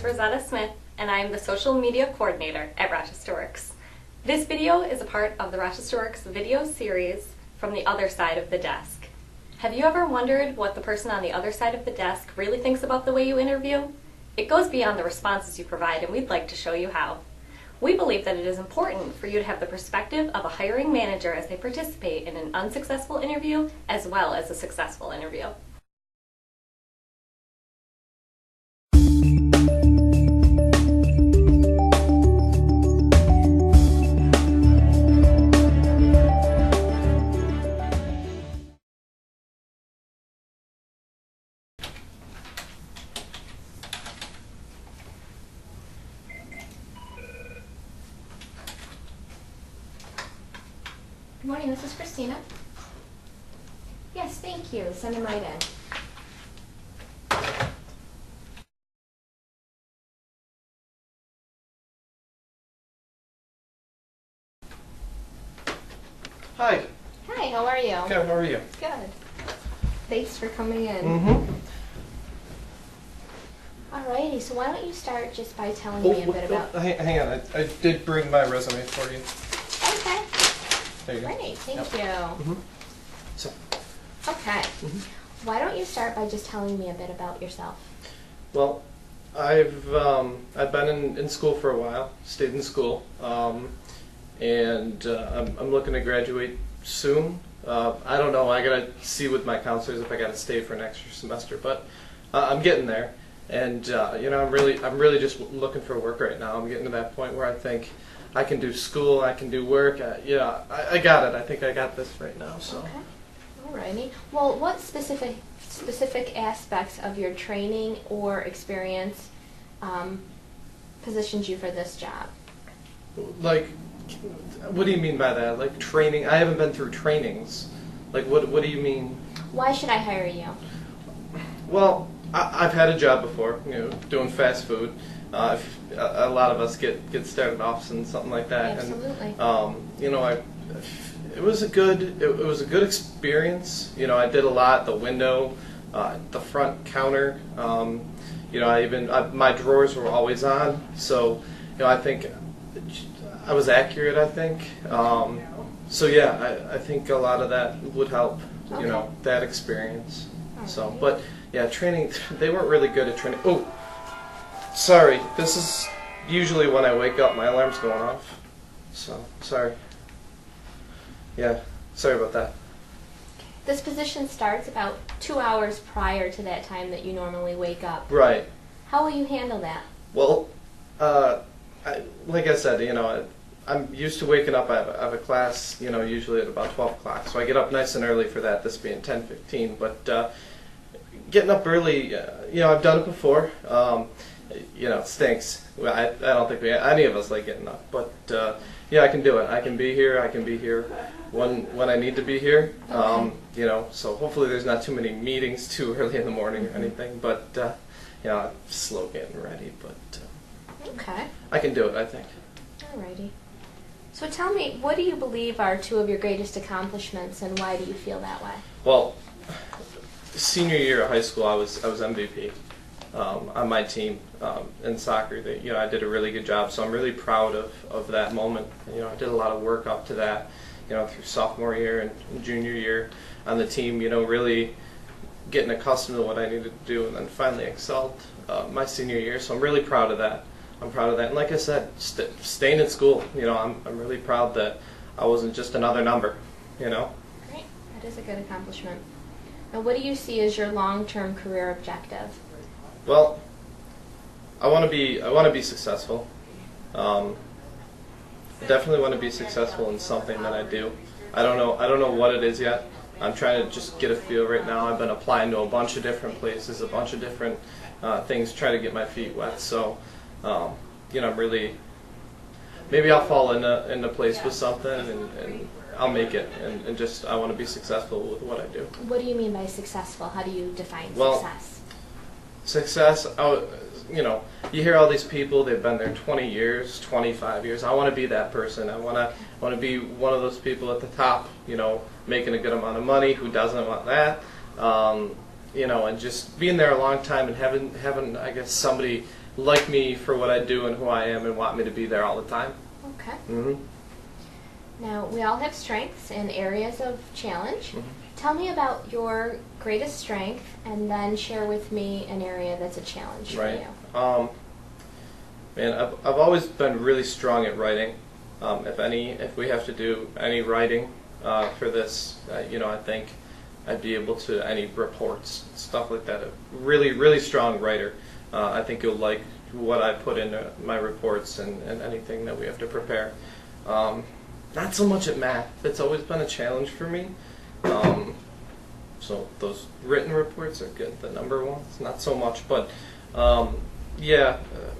Rosetta Smith, and I am the Social Media Coordinator at Rochester Works. This video is a part of the Rochester Works video series, From the Other Side of the Desk. Have you ever wondered what the person on the other side of the desk really thinks about the way you interview? It goes beyond the responses you provide, and we'd like to show you how. We believe that it is important for you to have the perspective of a hiring manager as they participate in an unsuccessful interview as well as a successful interview. Good morning, this is Christina. Yes, thank you. Send him right in. Hi. Hi, how are you? Good, how are you? Good. Thanks for coming in. Mm-hmm. Alrighty, so why don't you start just by telling me a bit about... Hang on, I did bring my resume for you. Okay. There you go. Great, thank you. Mm-hmm. So. Okay. Mm-hmm. Why don't you start by just telling me a bit about yourself? Well, I've been in school for a while, stayed in school, and I'm looking to graduate soon. I don't know, I gotta see with my counselors if I gotta stay for an extra semester, but I'm getting there. And you know, I'm really just looking for work right now. I'm getting to that point where I think I can do school, I can do work. Yeah, I got it. I think I got this right now. So. Okay. Alrighty. Well, what specific aspects of your training or experience positioned you for this job? Like, what do you mean by that? Like training? I haven't been through trainings. Like, what do you mean? Why should I hire you? Well, I've had a job before, you know, doing fast food. A lot of us get started off in something like that. Absolutely. And, you know, it was a good experience. You know, I did a lot. The window, the front counter. You know, my drawers were always on. So, you know, I think I was accurate. I think. So yeah, I think a lot of that would help. Okay. You know, that experience. All So, right. but yeah, training. They weren't really good at training. Oh, sorry. This is usually when I wake up. My alarm's going off. So sorry. Yeah, sorry about that. This position starts about 2 hours prior to that time that you normally wake up. Right. How will you handle that? Well, like I said, you know, I'm used to waking up. I have a class, you know, usually at about 12 o'clock. So I get up nice and early for that, this being 10:15. But getting up early, you know, I've done it before. You know, it stinks. I don't think any of us like getting up. But, yeah, I can do it. I can be here. I can be here when I need to be here. Okay. You know, so hopefully there's not too many meetings too early in the morning or anything. But, you know, I'm slow getting ready. But Okay. I can do it, I think. Alrighty. So tell me, what do you believe are two of your greatest accomplishments, and why do you feel that way? Well, senior year of high school, I was MVP on my team in soccer. You know, I did a really good job, so I'm really proud of that moment. You know, I did a lot of work up to that. You know, through sophomore year and junior year on the team. You know, really getting accustomed to what I needed to do, and then finally excelled my senior year. So I'm really proud of that. I'm proud of that. And like I said, staying in school. You know, I'm really proud that I wasn't just another number. You know. Great. That is a good accomplishment. Now, what do you see as your long-term career objective? Well, I want to be successful. Definitely want to be successful in something that I do. I don't know what it is yet. I'm trying to just get a feel right now. I've been applying to a bunch of different places, a bunch of different things, try to get my feet wet. So, you know, I'm really, maybe I'll fall into place with something and I'll make it. And just I want to be successful with what I do. What do you mean by successful? How do you define Well, success? You know, you hear all these people, they've been there 20 years, 25 years. I want to be that person. I want to be one of those people at the top, you know, making a good amount of money. Who doesn't want that? You know, and just being there a long time and having I guess, somebody like me for what I do and who I am and want me to be there all the time. Okay. Mm-hmm. Now, we all have strengths and areas of challenge. Mhm. Tell me about your greatest strength, and then share with me an area that's a challenge for Right. you. Man, I've always been really strong at writing. If we have to do any writing for this, I think I'd be able to any reports, stuff like that. A really, really strong writer. I think you'll like what I put into my reports and anything that we have to prepare. Not so much at math. It's always been a challenge for me. So those written reports are good. The number ones, not so much. But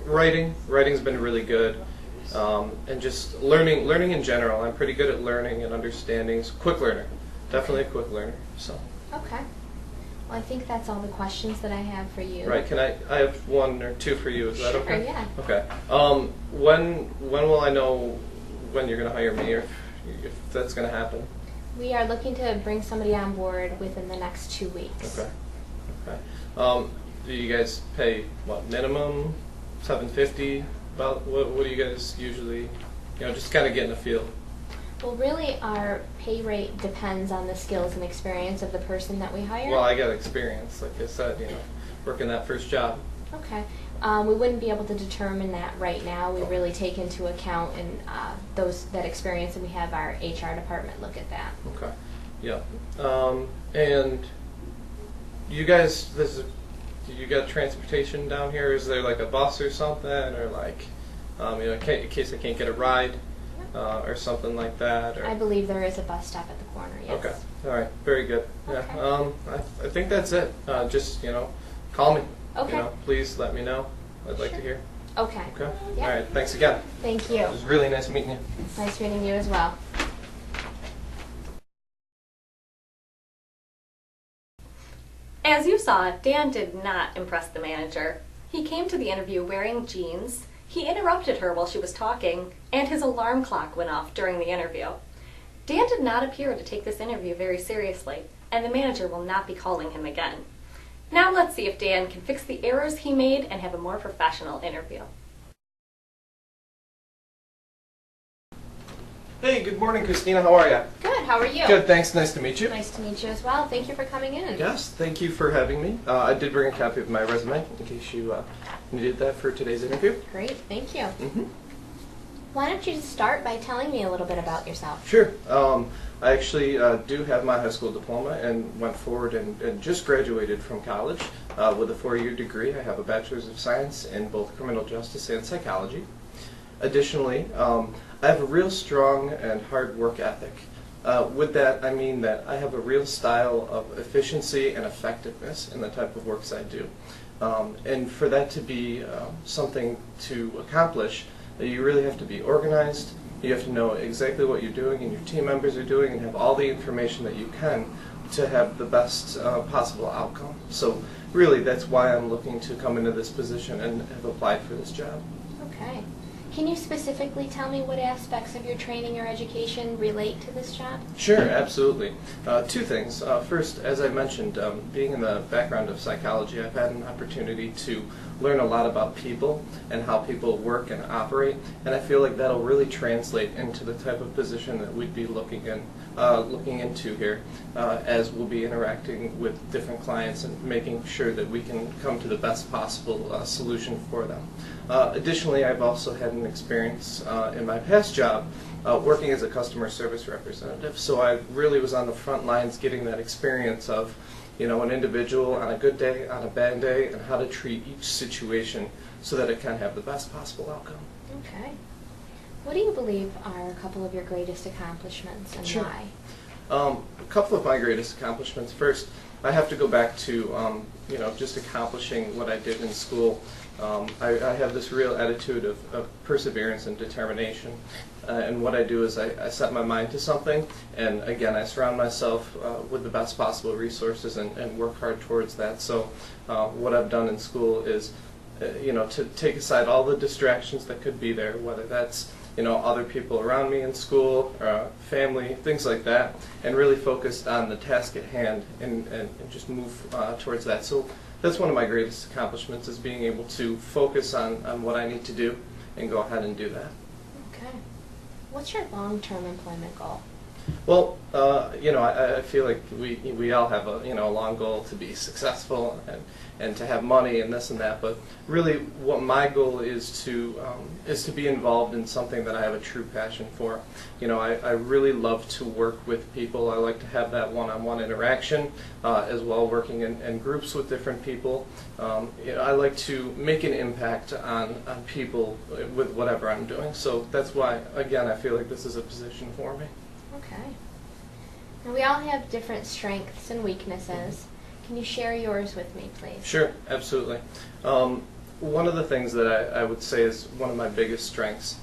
writing's been really good. And just learning in general. I'm pretty good at learning and understanding. Quick learner. Definitely a quick learner. So. Okay. Well, I think that's all the questions that I have for you. Right. I have one or two for you. Is that Sure, okay? yeah. Okay. When will I know when you're going to hire me, or if that's going to happen? We are looking to bring somebody on board within the next 2 weeks. Okay. Okay. Do you guys pay what, minimum $750? About what do you guys usually, just kind of getting a feel? Well, really, our pay rate depends on the skills and experience of the person that we hire. Well, I got experience, like I said, working that first job. Okay. We wouldn't be able to determine that right now. We really take into account that experience, and we have our HR department look at that. Okay. Yeah. And you guys, do you got transportation down here? Is there like a bus or something, or like, in case I can't get a ride, or something like that? Or? I believe there is a bus stop at the corner. Yes. Okay. All right. Very good. Yeah. Okay. I think that's it. Just call me. Okay. Please let me know. I'd like to hear. Okay. Okay. Yeah. All right. Thanks again. Thank you. It was really nice meeting you. Nice meeting you as well. As you saw, Dan did not impress the manager. He came to the interview wearing jeans, he interrupted her while she was talking, and his alarm clock went off during the interview. Dan did not appear to take this interview very seriously, and the manager will not be calling him again. Now let's see if Dan can fix the errors he made and have a more professional interview. Hey, good morning, Christina. How are you? Good. How are you? Good, thanks. Nice to meet you. Nice to meet you as well. Thank you for coming in. Yes, thank you for having me. I did bring a copy of my resume in case you needed that for today's interview. Great. Thank you. Mm-hmm. Why don't you just start by telling me a little bit about yourself? Sure. I actually do have my high school diploma and went forward and just graduated from college with a 4-year degree. I have a Bachelor's of Science in both criminal justice and psychology. Additionally, I have a real strong and hard work ethic. With that, I mean that I have a real style of efficiency and effectiveness in the type of works I do. And for that to be something to accomplish, you really have to be organized. You have to know exactly what you're doing and your team members are doing, and have all the information that you can to have the best possible outcome. So really, that's why I'm looking to come into this position and have applied for this job. Okay. Can you specifically tell me what aspects of your training or education relate to this job? Sure, absolutely. Two things. First, as I mentioned, being in the background of psychology, I've had an opportunity to learn a lot about people and how people work and operate, and I feel like that'll really translate into the type of position that we'd be looking into here, as we'll be interacting with different clients and making sure that we can come to the best possible solution for them. Additionally, I've also had an experience in my past job working as a customer service representative, so I really was on the front lines getting that experience of an individual on a good day, on a bad day, and how to treat each situation so that it can have the best possible outcome. Okay. What do you believe are a couple of your greatest accomplishments and Sure. why? A couple of my greatest accomplishments. First, I have to go back to just accomplishing what I did in school. I have this real attitude of perseverance and determination. And what I do is I set my mind to something, and again, I surround myself with the best possible resources and work hard towards that. So what I've done in school is, to take aside all the distractions that could be there, whether that's other people around me in school, family, things like that, and really focused on the task at hand and just move towards that. So that's one of my greatest accomplishments, is being able to focus on what I need to do and go ahead and do that. Okay. What's your long-term employment goal? Well, I feel like we all have a long goal to be successful and to have money and this and that. But really, what my goal is to be involved in something that I have a true passion for. I really love to work with people. I like to have that one-on-one interaction, as well working in groups with different people. I like to make an impact on people with whatever I'm doing. So that's why, again, I feel like this is a position for me. Okay. Now we all have different strengths and weaknesses. Can you share yours with me, please? Sure, absolutely. One of the things that I would say is one of my biggest strengths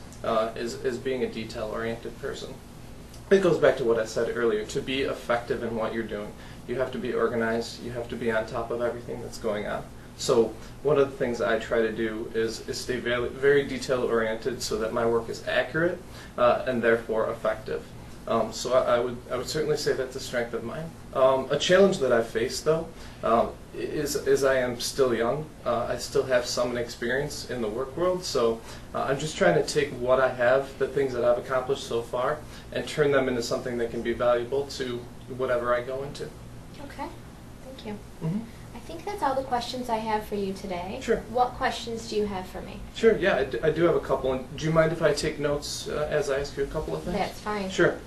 is being a detail-oriented person. It goes back to what I said earlier. To be effective in what you're doing, you have to be organized. You have to be on top of everything that's going on. So one of the things I try to do is stay very, very detail-oriented so that my work is accurate and therefore effective. So I would certainly say that's a strength of mine. A challenge that I've faced, though, is I am still young. I still have some experience in the work world, so I'm just trying to take what I have, the things that I've accomplished so far, and turn them into something that can be valuable to whatever I go into. Okay, thank you. Mm-hmm. I think that's all the questions I have for you today. Sure. What questions do you have for me? Sure, yeah, I do have a couple. And do you mind if I take notes as I ask you a couple of things? That's fine. Sure.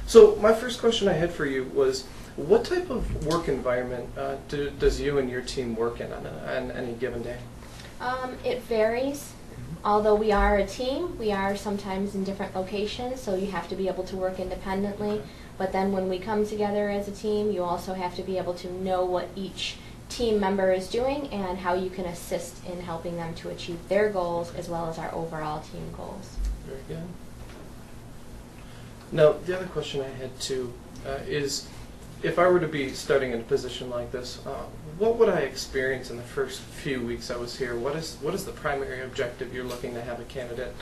So my first question I had for you was, what type of work environment does you and your team work in on any given day? It varies. Although we are a team, we are sometimes in different locations, so you have to be able to work independently. But then when we come together as a team, you also have to be able to know what each team member is doing and how you can assist in helping them to achieve their goals as well as our overall team goals. Very good. Now, the other question I had too is, if I were to be starting in a position like this, what would I experience in the first few weeks I was here? What is the primary objective you're looking to have a candidate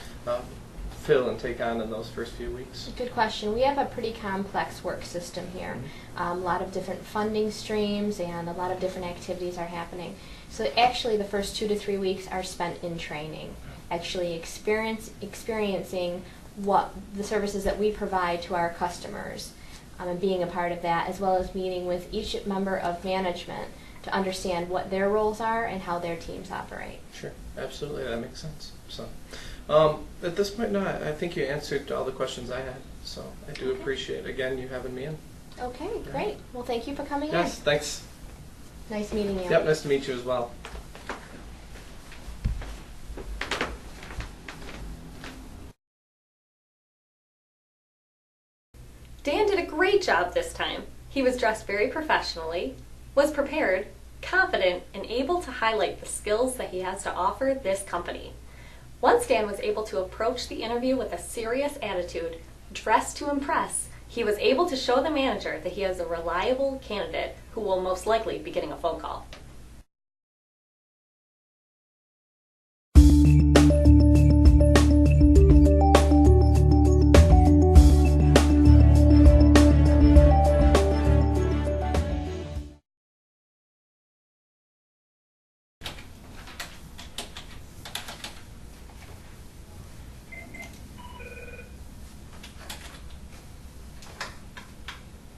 fill and take on in those first few weeks? Good question. We have a pretty complex work system here. A lot of different funding streams and a lot of different activities are happening. So actually the first 2 to 3 weeks are spent in training, actually experiencing what the services that we provide to our customers and being a part of that, as well as meeting with each member of management to understand what their roles are and how their teams operate. Sure, absolutely, that makes sense. So, at this point, no, I think you answered all the questions I had, so I do appreciate, again, you having me in. Okay, great. Well, thank you for coming Yes, thanks. in. Nice meeting you. Yep, nice to meet you as well. Dan did a great job this time. He was dressed very professionally, was prepared, confident, and able to highlight the skills that he has to offer this company. Once Dan was able to approach the interview with a serious attitude, dressed to impress, he was able to show the manager that he is a reliable candidate who will most likely be getting a phone call.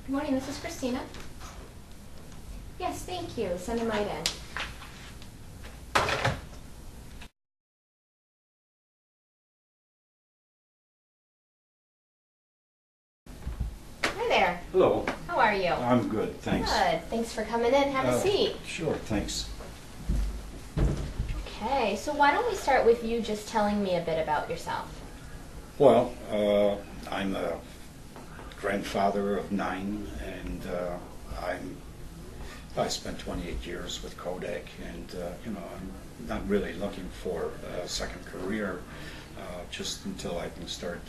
Good morning, this is Christina. Yes, thank you. Send them right in. Hi there. Hello. How are you? I'm good, thanks. Good. Thanks for coming in. Have a seat. Sure, thanks. Okay, so why don't we start with you just telling me a bit about yourself? Well, I'm a grandfather of 9, and I spent 28 years with Kodak, and I'm not really looking for a second career, just until I can start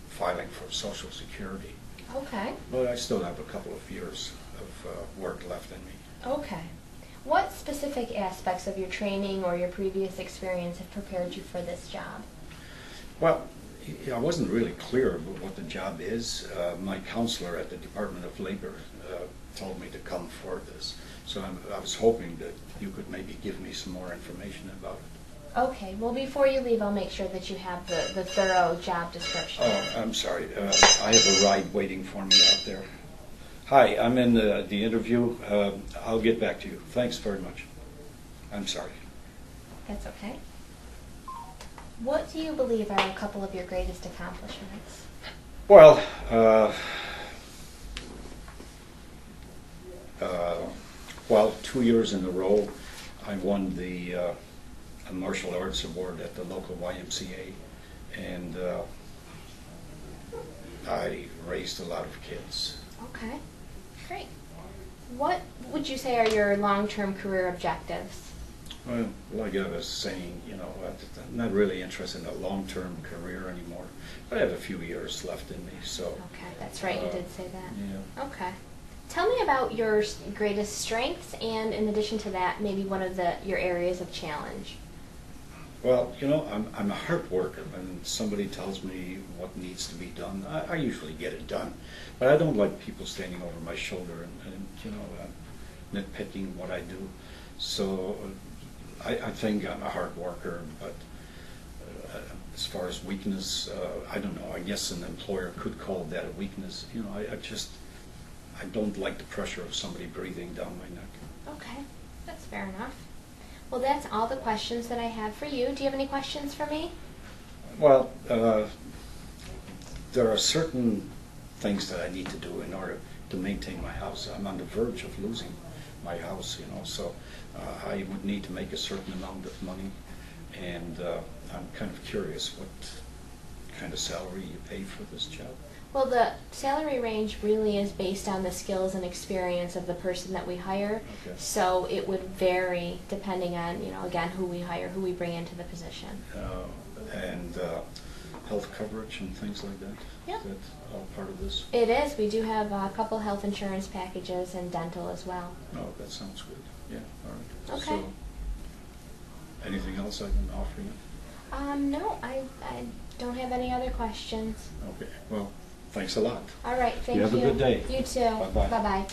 filing for Social Security. Okay. But I still have a couple of years of work left in me. Okay. What specific aspects of your training or your previous experience have prepared you for this job? Well, I wasn't really clear about what the job is. My counselor at the Department of Labor told me to come for this. So I was hoping that you could maybe give me some more information about it. Okay, well, before you leave, I'll make sure that you have the thorough job description. Oh, I'm sorry. I have a ride waiting for me out there. Hi, I'm in the interview. I'll get back to you. Thanks very much. I'm sorry. That's okay. What do you believe are a couple of your greatest accomplishments? Well, well, 2 years in a row, I won the a martial arts award at the local YMCA, and I raised a lot of kids. Okay, great. What would you say are your long-term career objectives? Well, like I was saying, you know, I'm not really interested in a long-term career anymore. But I have a few years left in me, so. Okay, that's right, you did say that. Yeah. Okay. Tell me about your greatest strengths, and in addition to that, maybe one of your areas of challenge. Well, you know, I'm a hard worker. When somebody tells me what needs to be done, I usually get it done. But I don't like people standing over my shoulder and you know, nitpicking what I do. So I think I'm a hard worker, but as far as weakness, I don't know. I guess an employer could call that a weakness. You know, I don't like the pressure of somebody breathing down my neck. Okay, that's fair enough. Well, that's all the questions that I have for you. Do you have any questions for me? Well, there are certain things that I need to do in order to maintain my house. I'm on the verge of losing my house, you know, so I would need to make a certain amount of money, and I'm kind of curious what kind of salary you pay for this job. Well, the salary range really is based on the skills and experience of the person that we hire. Okay. So it would vary depending on, you know, again, who we hire, who we bring into the position. And health coverage and things like that? Yeah. Is that all part of this? It is. We do have a couple health insurance packages and dental as well. Oh, that sounds good. Yeah, all right. Okay. So, anything else I can offer you? No, I don't have any other questions. Okay, well, thanks a lot. All right, thank you. You have a good day. You too. Bye-bye. Bye-bye.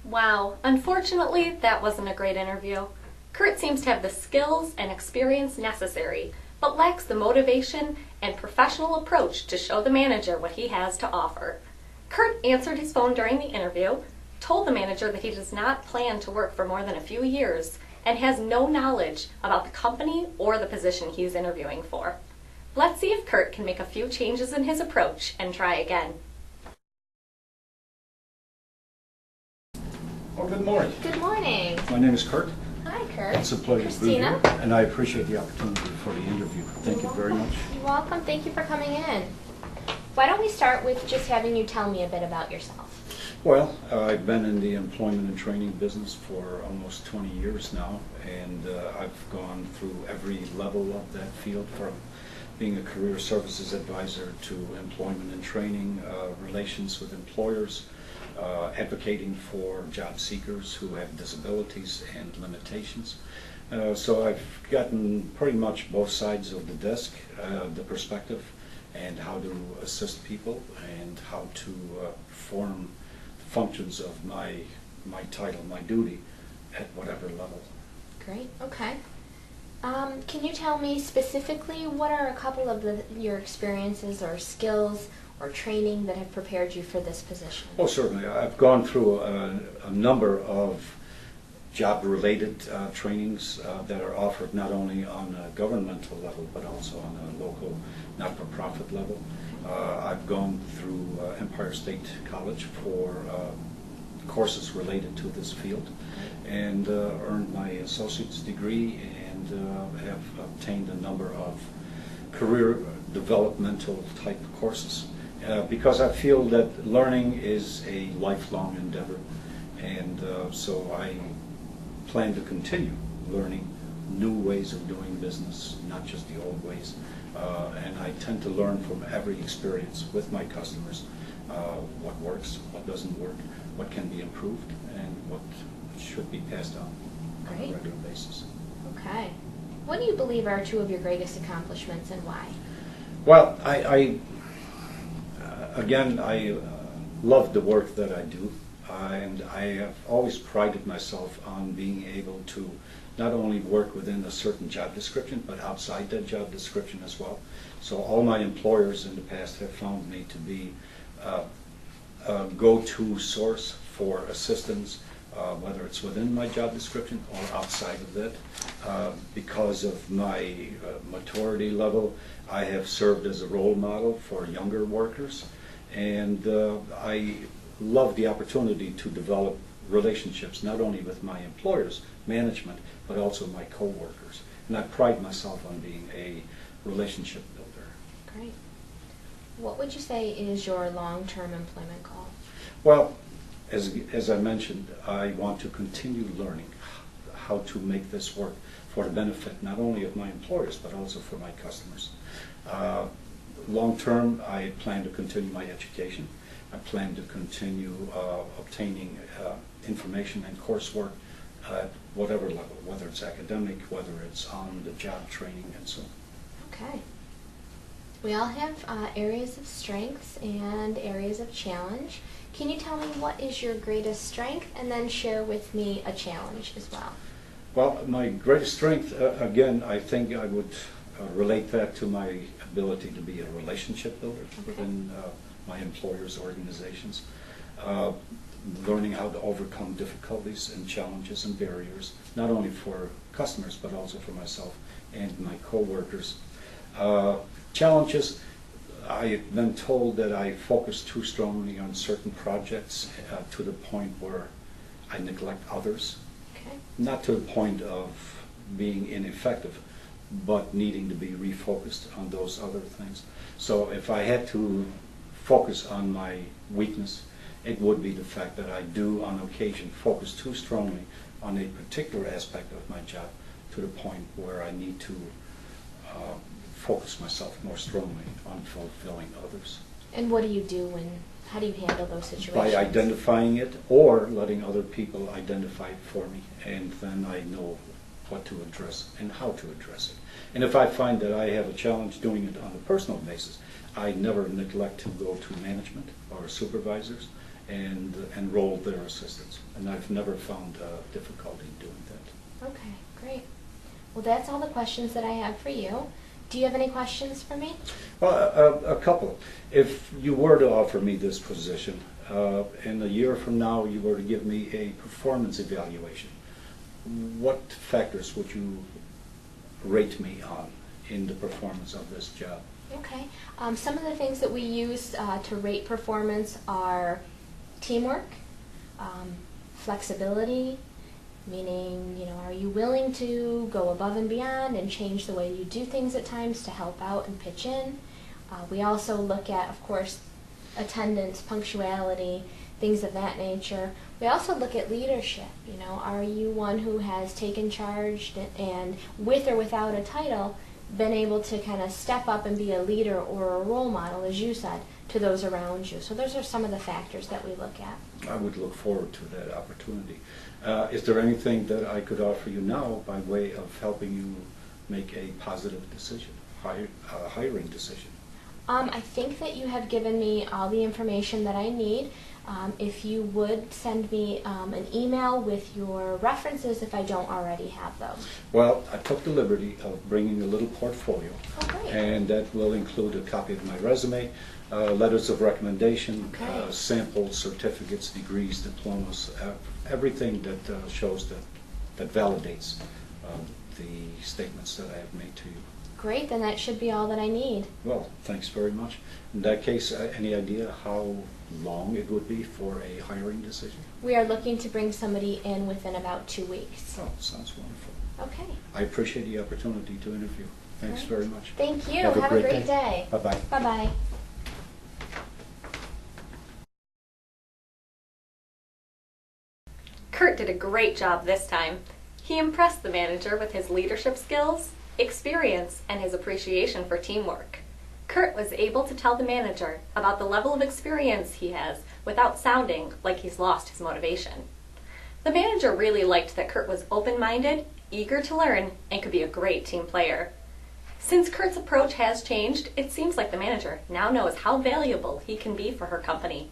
Wow, unfortunately, that wasn't a great interview. Kurt seems to have the skills and experience necessary, but lacks the motivation and professional approach to show the manager what he has to offer. Kurt answered his phone during the interview, told the manager that he does not plan to work for more than a few years, and has no knowledge about the company or the position he's interviewing for. Let's see if Kurt can make a few changes in his approach and try again. Oh, good morning. Good morning. My name is Kurt. Hi, Kurt. It's a pleasure to be Christina. here, and I appreciate the opportunity for the interview. Thank you very much. You're welcome. Thank you for coming in. Why don't we start with just having you tell me a bit about yourself? Well, I've been in the employment and training business for almost 20 years now, and I've gone through every level of that field, from being a career services advisor to employment and training, relations with employers, advocating for job seekers who have disabilities and limitations. So I've gotten pretty much both sides of the desk, the perspective, and how to assist people, and how to form functions of my title, my duty, at whatever level. Great. Okay. Can you tell me specifically what are a couple of your experiences or skills or training that have prepared you for this position? Oh, certainly. I've gone through a number of job-related trainings that are offered not only on a governmental level, but also on a local not-for-profit level. I've gone through Empire State College for courses related to this field, and earned my associate's degree, and have obtained a number of career developmental type courses. Because I feel that learning is a lifelong endeavor, and so I plan to continue learning new ways of doing business, not just the old ways. And I tend to learn from every experience with my customers, what works, what doesn't work, what can be improved, and what should be passed on a Great. regular basis. Okay. What do you believe are two of your greatest accomplishments and why? Well, again, I love the work that I do, and I have always prided myself on being able to not only work within a certain job description, but outside that job description as well. So all my employers in the past have found me to be a go-to source for assistance, whether it's within my job description or outside of that. Because of my maturity level, I have served as a role model for younger workers, and I love the opportunity to develop relationships not only with my employers, management, but also my co-workers. And I pride myself on being a relationship builder. Great. What would you say is your long-term employment goal? Well, as I mentioned, I want to continue learning how to make this work for the benefit not only of my employers, but also for my customers. Long term, I plan to continue my education. I plan to continue obtaining information and coursework at whatever level, whether it's academic, whether it's on the job training, and so on. Okay. We all have areas of strengths and areas of challenge. Can you tell me what is your greatest strength, and then share with me a challenge as well? Well, my greatest strength, again, I think I would relate that to my ability to be a relationship builder within my employers' organizations. Learning how to overcome difficulties and challenges and barriers, not only for customers, but also for myself and my co-workers. Challenges, I've been told that I focus too strongly on certain projects to the point where I neglect others. Okay. Not to the point of being ineffective, but needing to be refocused on those other things. So if I had to focus on my weakness, it would be the fact that I do on occasion focus too strongly on a particular aspect of my job to the point where I need to focus myself more strongly on fulfilling others. And what do you do how do you handle those situations? By identifying it or letting other people identify it for me, and then I know what to address and how to address it. And if I find that I have a challenge doing it on a personal basis, I never neglect to go to management or supervisors and enroll their assistance. And I've never found difficulty doing that. Okay, great. Well, that's all the questions that I have for you. Do you have any questions for me? Well, a couple. If you were to offer me this position, and a year from now you were to give me a performance evaluation, what factors would you rate me on in the performance of this job? Okay. Some of the things that we use to rate performance are teamwork, flexibility, meaning, are you willing to go above and beyond and change the way you do things at times to help out and pitch in. We also look at, of course, attendance, punctuality, things of that nature. We also look at leadership. Are you one who has taken charge and, with or without a title, been able to kind of step up and be a leader or a role model, as you said, to those around you? So those are some of the factors that we look at. I would look forward to that opportunity. Is there anything that I could offer you now by way of helping you make a positive decision, hiring decision? I think that you have given me all the information that I need. If you would send me an email with your references if I don't already have those. Well, I took the liberty of bringing a little portfolio. Oh, great. And that will include a copy of my resume, letters of recommendation, Okay. samples, certificates, degrees, diplomas, everything that shows that validates the statements that I have made to you. Great, then that should be all that I need. Well, thanks very much. In that case, any idea how long it would be for a hiring decision? We are looking to bring somebody in within about 2 weeks. Oh, sounds wonderful. Okay. I appreciate the opportunity to interview. Thanks Great. very much. Thank you. Have a great day. Bye-bye. Bye-bye. Kurt did a great job this time. He impressed the manager with his leadership skills, experience, and his appreciation for teamwork. Kurt was able to tell the manager about the level of experience he has without sounding like he's lost his motivation. The manager really liked that Kurt was open-minded eager to learn, and could be a great team player. Since Kurt's approach has changed, it seems like the manager now knows how valuable he can be for her company.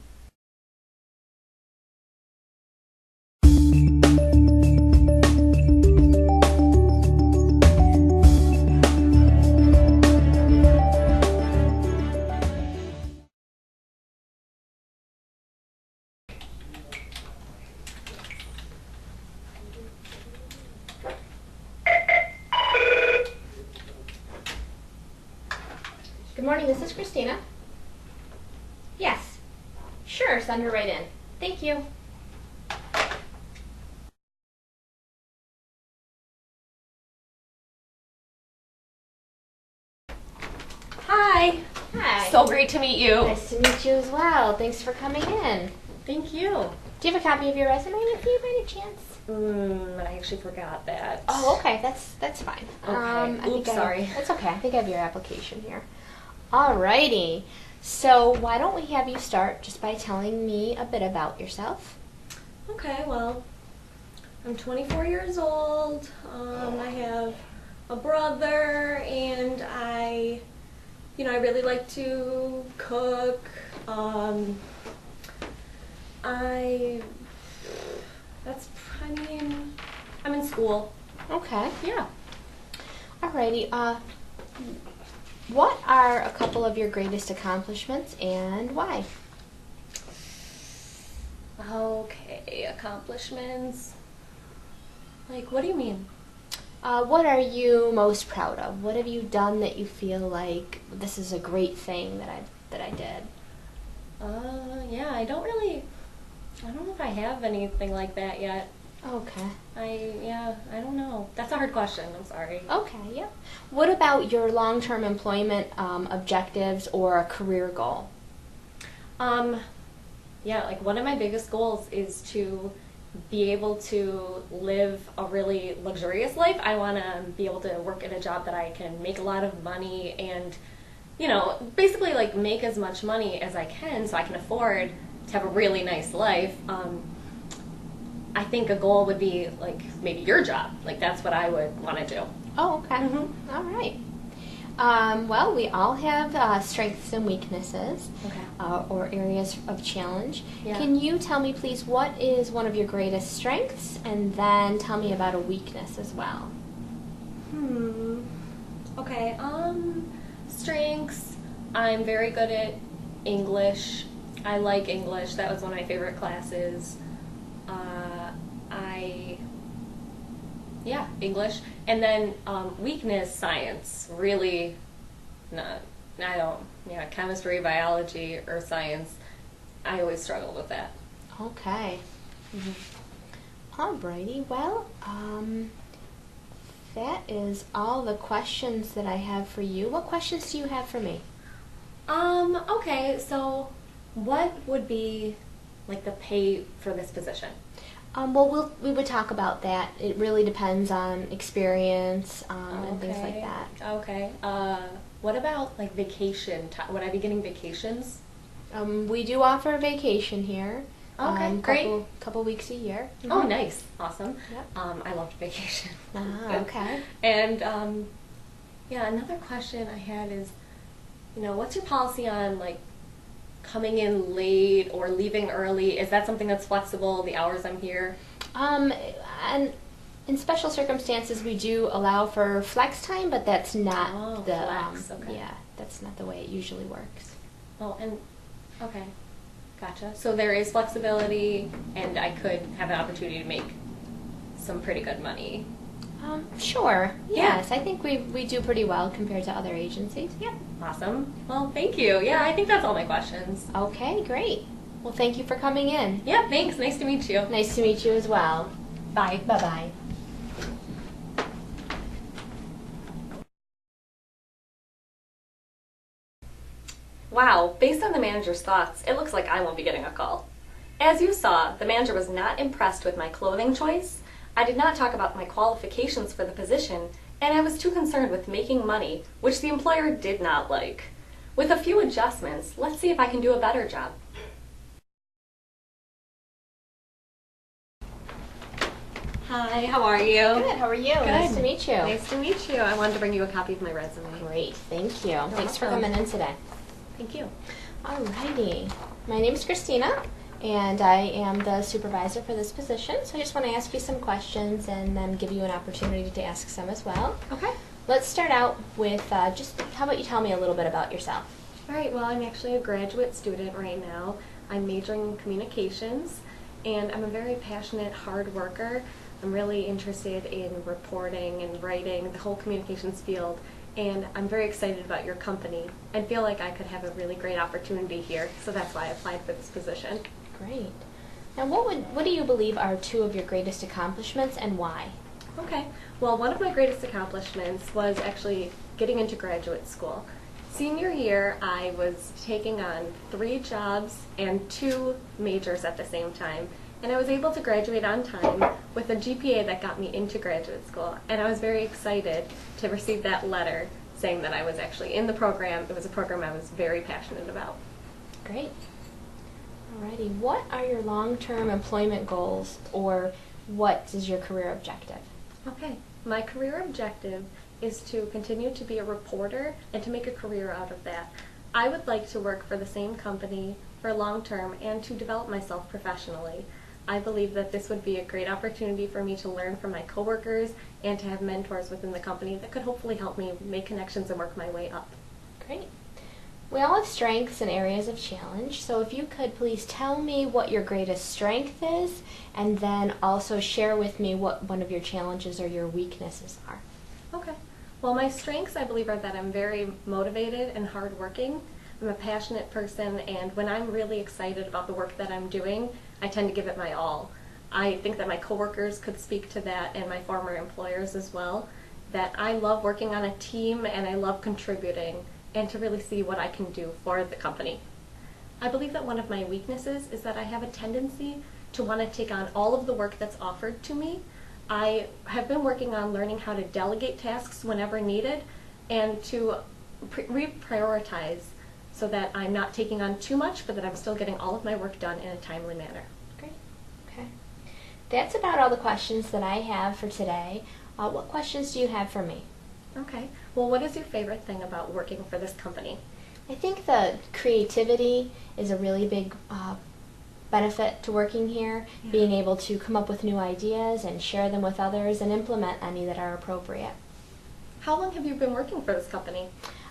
Good morning, this is Christina. Yes. Sure, send her right in. Thank you. Hi! Hi. So great to meet you. Nice to meet you as well. Thanks for coming in. Thank you. Do you have a copy of your resume with you by any chance? I actually forgot that. Oh, okay. That's fine. Okay. Oops, sorry. That's okay. I think I have your application here. Alrighty. So why don't we have you start just by telling me a bit about yourself? Okay, well, I'm 24 years old. I have a brother, and I really like to cook. I'm in school. Okay. Yeah. Alrighty. What are a couple of your greatest accomplishments and why? Okay, accomplishments. Like, what do you mean? What are you most proud of? What have you done that you feel like this is a great thing that I did? Yeah, I don't know if I have anything like that yet. Okay. I don't know. That's a hard question. I'm sorry. Okay, yep. What about your long-term employment objectives or a career goal? Yeah, like one of my biggest goals is to be able to live a really luxurious life. I want to be able to work in a job that I can make a lot of money and, basically like make as much money as I can so I can afford to have a really nice life. I think a goal would be like maybe your job. Like that's what I would want to do. Oh, okay. Mm-hmm. All right. Well, we all have strengths and weaknesses, Okay. or areas of challenge. Yeah. Can you tell me, please, what is one of your greatest strengths, and then tell me about a weakness as well? Okay. Strengths. I'm very good at English. I like English. That was one of my favorite classes. English. And then weakness, science. Really, chemistry, biology, or science. I always struggled with that. Okay. Mm-hmm. Alrighty. Well, that is all the questions that I have for you. What questions do you have for me? Okay, so what would be like the pay for this position? Well, we would talk about that. It really depends on experience and things like that. Okay. What about like vacation time? Would I be getting vacations? We do offer vacation here. Okay, great. Couple weeks a year. Oh, nice. Awesome. Yep. I loved vacation. Okay. And another question I had is, what's your policy on like coming in late or leaving early? Is that something that's flexible, the hours I'm here? And in special circumstances, we do allow for flex time, but that's not flex. Okay. Yeah, that's not the way it usually works. Oh, and okay, gotcha. So there is flexibility, and I could have an opportunity to make some pretty good money. Sure. Yeah. Yes, I think we do pretty well compared to other agencies. Yeah. Awesome. Well, thank you. Yeah, I think that's all my questions. Okay, great. Well, thank you for coming in. Yeah, thanks. Nice to meet you. Nice to meet you as well. Bye. Bye-bye. Wow, based on the manager's thoughts, it looks like I won't be getting a call. As you saw, the manager was not impressed with my clothing choice. I did not talk about my qualifications for the position, and I was too concerned with making money, which the employer did not like. With a few adjustments, let's see if I can do a better job. Hi, how are you? Good, how are you? Nice to meet you. Nice to meet you. I wanted to bring you a copy of my resume. Great, thank you. Thanks for welcome. coming in today. Thank you. Alrighty. My name is Christina, and I am the supervisor for this position. So I just want to ask you some questions and then give you an opportunity to ask some as well. Okay. Let's start out with just, how about you tell me a little bit about yourself? All right, well, I'm actually a graduate student right now. I'm majoring in communications, and I'm a very passionate, hard worker. I'm really interested in reporting and writing, the whole communications field, and I'm very excited about your company and feel like I could have a really great opportunity here, so that's why I applied for this position. Great. Now, what do you believe are two of your greatest accomplishments and why? Okay, well, one of my greatest accomplishments was actually getting into graduate school. Senior year, I was taking on 3 jobs and 2 majors at the same time. And I was able to graduate on time with a GPA that got me into graduate school. And I was very excited to receive that letter saying that I was actually in the program. It was a program I was very passionate about. Great. Alrighty. What are your long-term employment goals, or what is your career objective? Okay. My career objective is to continue to be a reporter and to make a career out of that. I would like to work for the same company for long term and to develop myself professionally. I believe that this would be a great opportunity for me to learn from my coworkers and to have mentors within the company that could hopefully help me make connections and work my way up. Great. We all have strengths and areas of challenge, so if you could please tell me what your greatest strength is, and then also share with me what one of your challenges or your weaknesses are. Okay. Well, my strengths, I believe, are that I'm very motivated and hardworking. I'm a passionate person, and when I'm really excited about the work that I'm doing, I tend to give it my all. I think that my coworkers could speak to that, and my former employers as well, that I love working on a team and I love contributing and to really see what I can do for the company. I believe that one of my weaknesses is that I have a tendency to want to take on all of the work that's offered to me. I have been working on learning how to delegate tasks whenever needed and to reprioritize so that I'm not taking on too much, but that I'm still getting all of my work done in a timely manner. Great. Okay. That's about all the questions that I have for today. What questions do you have for me? Okay. Well, what is your favorite thing about working for this company? I think the creativity is a really big benefit to working here, being able to come up with new ideas and share them with others and implement any that are appropriate. How long have you been working for this company?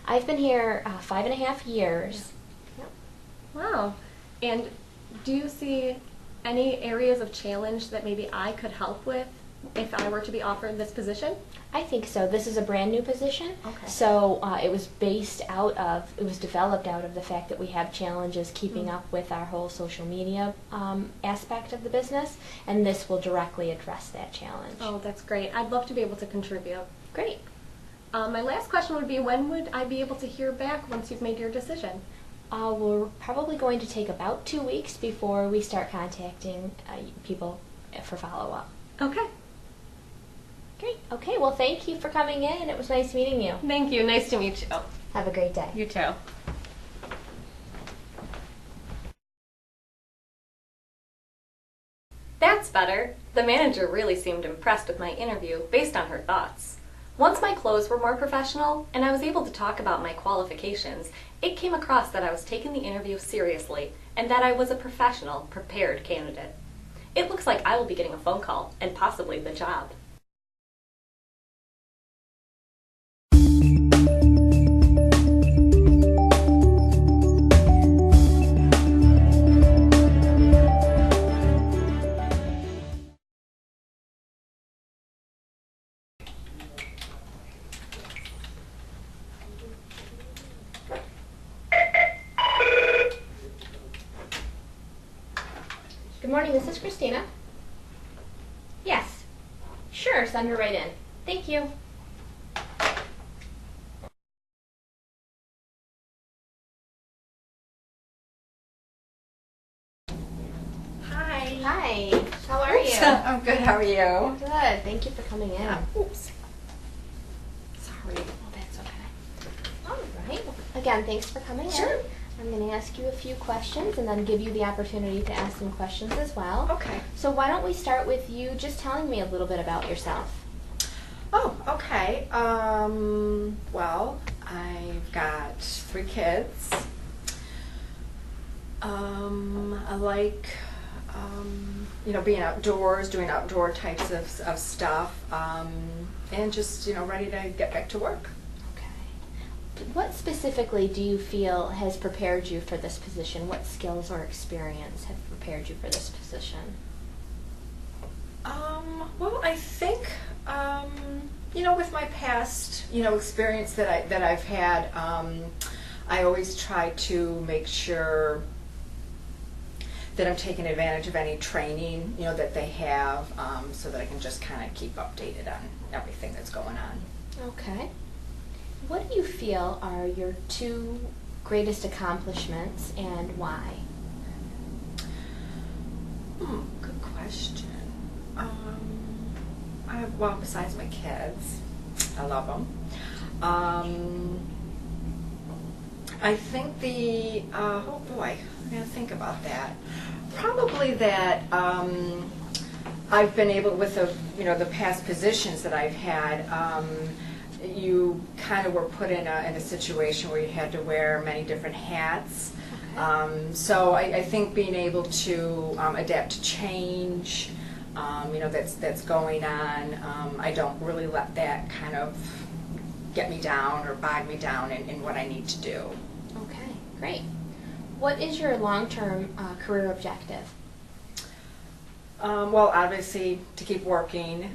I've been here 5.5 years. Yep. Wow. And do you see any areas of challenge that maybe I could help with if I were to be offered this position? I think so. This is a brand new position. Okay. So it was developed out of the fact that we have challenges keeping up with our whole social media aspect of the business, and this will directly address that challenge. Oh, that's great. I'd love to be able to contribute. Great. My last question would be, when would I be able to hear back once you've made your decision? We're probably going to take about 2 weeks before we start contacting people for follow-up. Okay. Great. Okay, well, thank you for coming in. It was nice meeting you. Thank you. Nice to meet you. Have a great day. You too. That's better. The manager really seemed impressed with my interview based on her thoughts. Once my clothes were more professional and I was able to talk about my qualifications, it came across that I was taking the interview seriously and that I was a professional, prepared candidate. It looks like I will be getting a phone call and possibly the job. Good morning, this is Christina. Yes. Sure, send her right in. Thank you. Hi. Hi. How are you? I'm good. How are you? Good. Thank you for coming in. Oops. Sorry. Oh, that's okay. All right. Well, again, thanks for coming Sure. in. I'm going to ask you a few questions and then give you the opportunity to ask some questions as well. Okay. So why don't we start with you just telling me a little bit about yourself? Oh, okay. Well, I've got 3 kids. I like, being outdoors, doing outdoor types of stuff, and just, ready to get back to work. Okay. What specifically do you feel has prepared you for this position? What skills or experience have prepared you for this position? Well, I think, with my past, experience that I've had, I always try to make sure that I'm taking advantage of any training, that they have, so that I can just kind of keep updated on everything that's going on. Okay. What do you feel are your 2 greatest accomplishments and why? Good question. Well, besides my kids, I love them. I think oh boy, I'm going to think about that. Probably that I've been able, with the past positions that I've had, you kind of were put in a situation where you had to wear many different hats. Okay. So I think being able to adapt to change, that's going on. I don't really let that kind of get me down or bog me down in what I need to do. Okay, great. What is your long-term career objective? Well, obviously, to keep working.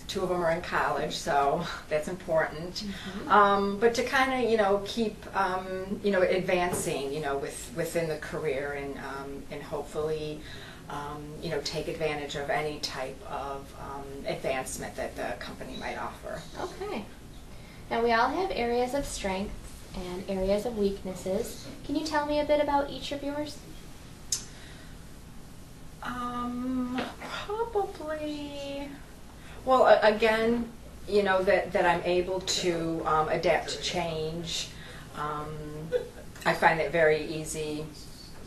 2 of them are in college, so that's important. Mm-hmm. But to kind of, keep, advancing, within the career and hopefully, take advantage of any type of advancement that the company might offer. Okay. Now, we all have areas of strength and areas of weaknesses. Can you tell me a bit about each of yours? Probably, well, again, that I'm able to adapt to change. I find it very easy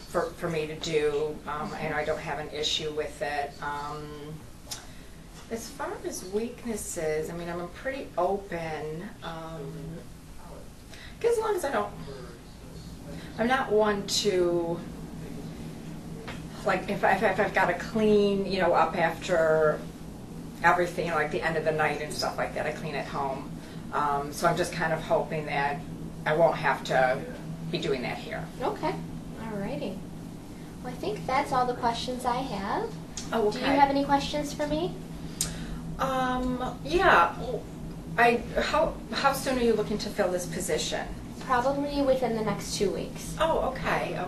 for me to do, and I don't have an issue with it. As far as weaknesses, I'm pretty open. As long as I'm not one to, like, if I've got to clean, up after everything, like the end of the night and stuff like that, I clean at home. So I'm just kind of hoping that I won't have to be doing that here. Okay. Alrighty. Well, I think that's all the questions I have. Oh, okay. Do you have any questions for me? Yeah. How soon are you looking to fill this position? Probably within the next 2 weeks. Oh, okay.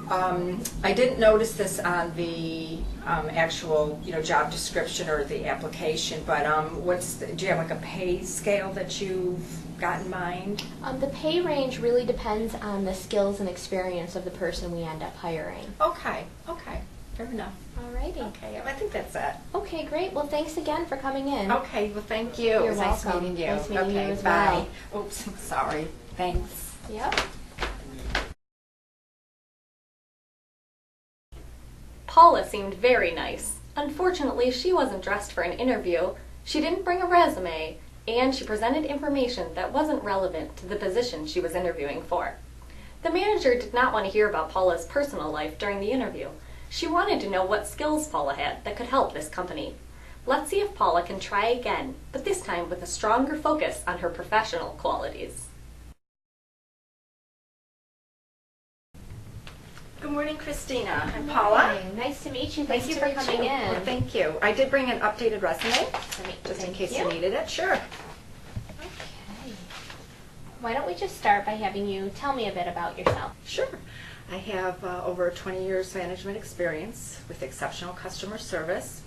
I didn't notice this on the actual, job description or the application, but do you have like a pay scale that you've got in mind? The pay range really depends on the skills and experience of the person we end up hiring. Okay. Fair enough. Alrighty. Okay, I think that's it. Okay, great. Well, thanks again for coming in. Okay, well, thank you. You're It was nice welcome. meeting you. Nice meeting you Okay, as bye. well. Oops, sorry. Thanks. Yep. Paula seemed very nice. Unfortunately, she wasn't dressed for an interview, she didn't bring a resume, and she presented information that wasn't relevant to the position she was interviewing for. The manager did not want to hear about Paula's personal life during the interview. She wanted to know what skills Paula had that could help this company. Let's see if Paula can try again, but this time with a stronger focus on her professional qualities. Good morning, Christina. I'm Good Paula. morning. Nice to meet you. Thank you for to meet coming you. in. Well, thank you. I did bring an updated resume, just in case you needed it. Sure. Okay. Why don't we just start by having you tell me a bit about yourself? Sure. I have over 20 years management experience with exceptional customer service.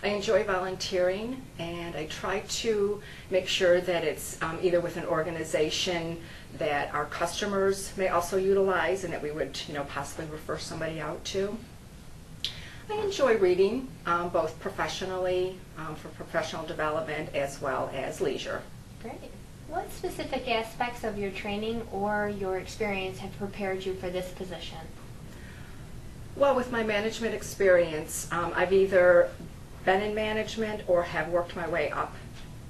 I enjoy volunteering, and I try to make sure that it's either with an organization that our customers may also utilize and that we would, possibly refer somebody out to. I enjoy reading, both professionally, for professional development as well as leisure. Great. What specific aspects of your training or your experience have prepared you for this position? Well, with my management experience, I've either been in management or have worked my way up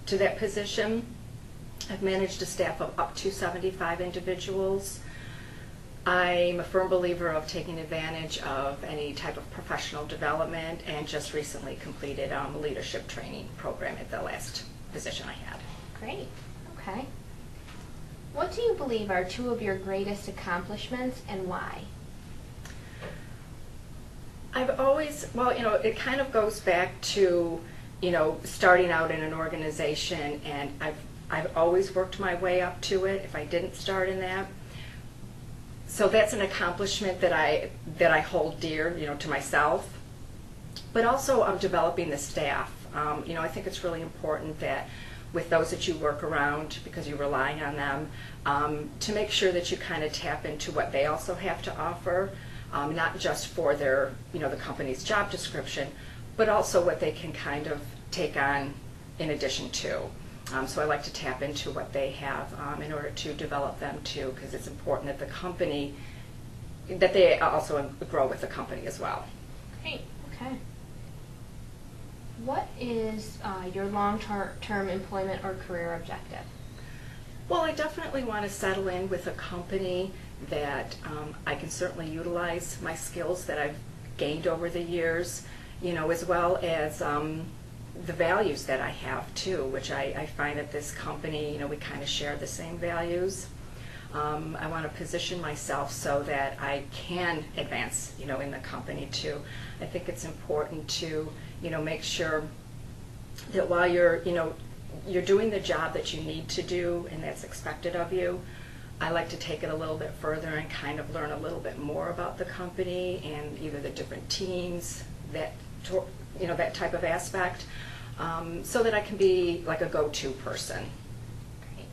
to that position. I've managed a staff of up to 75 individuals. I'm a firm believer of taking advantage of any type of professional development, and just recently completed a leadership training program at the last position I had. Great. Okay. What do you believe are two of your greatest accomplishments and why? I've always, well, it kind of goes back to, starting out in an organization, and I've always worked my way up to it if I didn't start in that. So that's an accomplishment that I hold dear, to myself. But also I'm developing the staff. I think it's really important that with those that you work around, because you're relying on them, to make sure that you kind of tap into what they also have to offer, not just for their, the company's job description, but also what they can kind of take on in addition to. So I like to tap into what they have in order to develop them too, because it's important that the company, that they also grow with the company as well. Great. Okay. What is your long-term employment or career objective? Well, I definitely want to settle in with a company that I can certainly utilize my skills that I've gained over the years, as well as the values that I have too, which I find at this company, we kind of share the same values. I want to position myself so that I can advance, in the company too. I think it's important to, make sure that while you're doing the job that you need to do and that's expected of you, I like to take it a little bit further and kind of learn a little bit more about the company and either the different teams, that type of aspect, so that I can be like a go-to person. Great.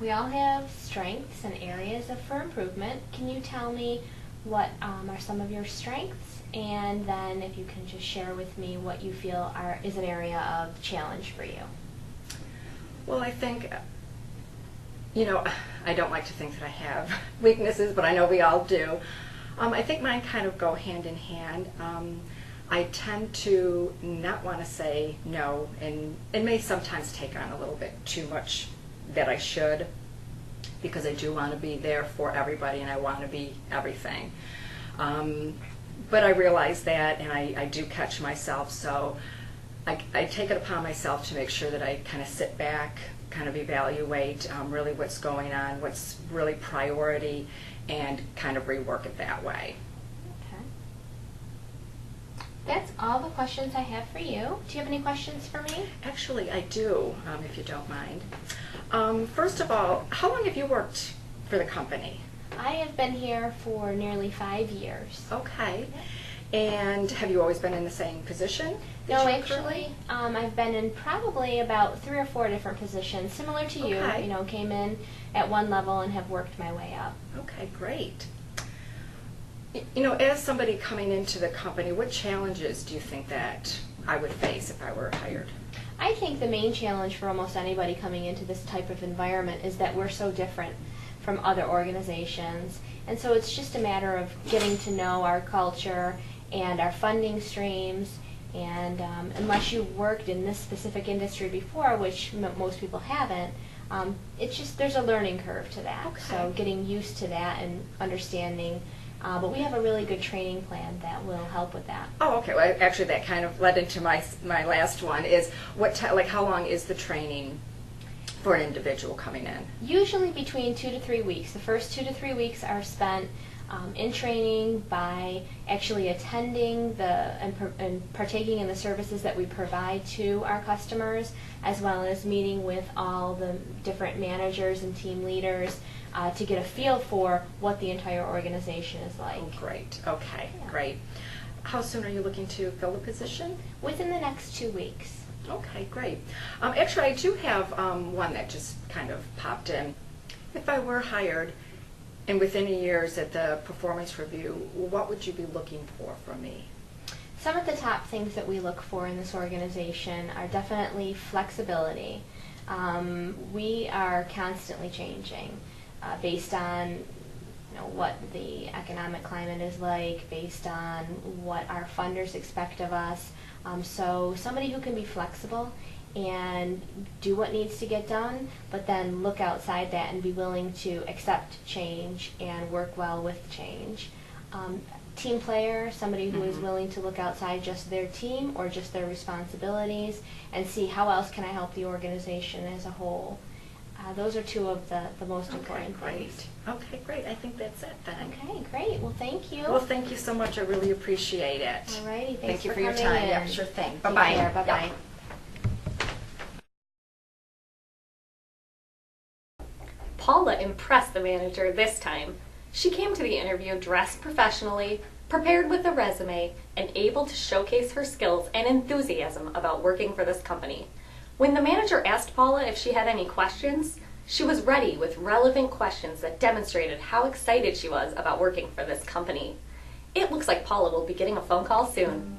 We all have strengths and areas for improvement. Can you tell me what are some of your strengths, and then if you can just share with me what you feel is an area of challenge for you? Well, I think, I don't like to think that I have weaknesses, but I know we all do. I think mine kind of go hand in hand. I tend to not want to say no, and may sometimes take on a little bit too much that I should, because I do want to be there for everybody and I want to be everything. But I realize that, and I do catch myself, so I take it upon myself to make sure that I kind of sit back, kind of evaluate really what's going on, what's really priority, and kind of rework it that way. Okay. That's all the questions I have for you. Do you have any questions for me? Actually, I do, if you don't mind. First of all, how long have you worked for the company? I have been here for nearly 5 years. Okay. And have you always been in the same position? No, actually, I've been in probably about 3 or 4 different positions, similar to you. Okay. Came in at one level and have worked my way up. Okay, great. As somebody coming into the company, what challenges do you think that I would face if I were hired? I think the main challenge for almost anybody coming into this type of environment is that we're so different from other organizations. And so it's just a matter of getting to know our culture and our funding streams. And unless you've worked in this specific industry before, which most people haven't, it's just, there's a learning curve to that. Okay. So getting used to that and understanding. But we have a really good training plan that will help with that. Oh, okay. Well, actually, that kind of led into my last one. Is how long is the training for an individual coming in? Usually between 2 to 3 weeks. The first 2 to 3 weeks are spent in training by actually attending and partaking in the services that we provide to our customers, as well as meeting with all the different managers and team leaders to get a feel for what the entire organization is like. Oh, great. Okay, Yeah. great. How soon are you looking to fill the position? Within the next 2 weeks. Okay, great. Actually, I do have one that just kind of popped in. If I were hired and within a year's at the performance review, what would you be looking for from me? Some of the top things that we look for in this organization are definitely flexibility. We are constantly changing based on what the economic climate is like, based on what our funders expect of us. So somebody who can be flexible and do what needs to get done, but then look outside that and be willing to accept change and work well with change. Team player, somebody who is willing to look outside just their team or just their responsibilities and see how else can I help the organization as a whole. Those are two of the most important things. Okay, great. I think that's it then. Okay, great. Well, thank you. Well, thank you so much. I really appreciate it. Alrighty, thanks Thank you for for your coming time. in. Yeah, sure thing. Take Bye-bye. care. Bye-bye. Yep. Paula impressed the manager this time. She came to the interview dressed professionally, prepared with a resume, and able to showcase her skills and enthusiasm about working for this company. When the manager asked Paula if she had any questions, she was ready with relevant questions that demonstrated how excited she was about working for this company. It looks like Paula will be getting a phone call soon.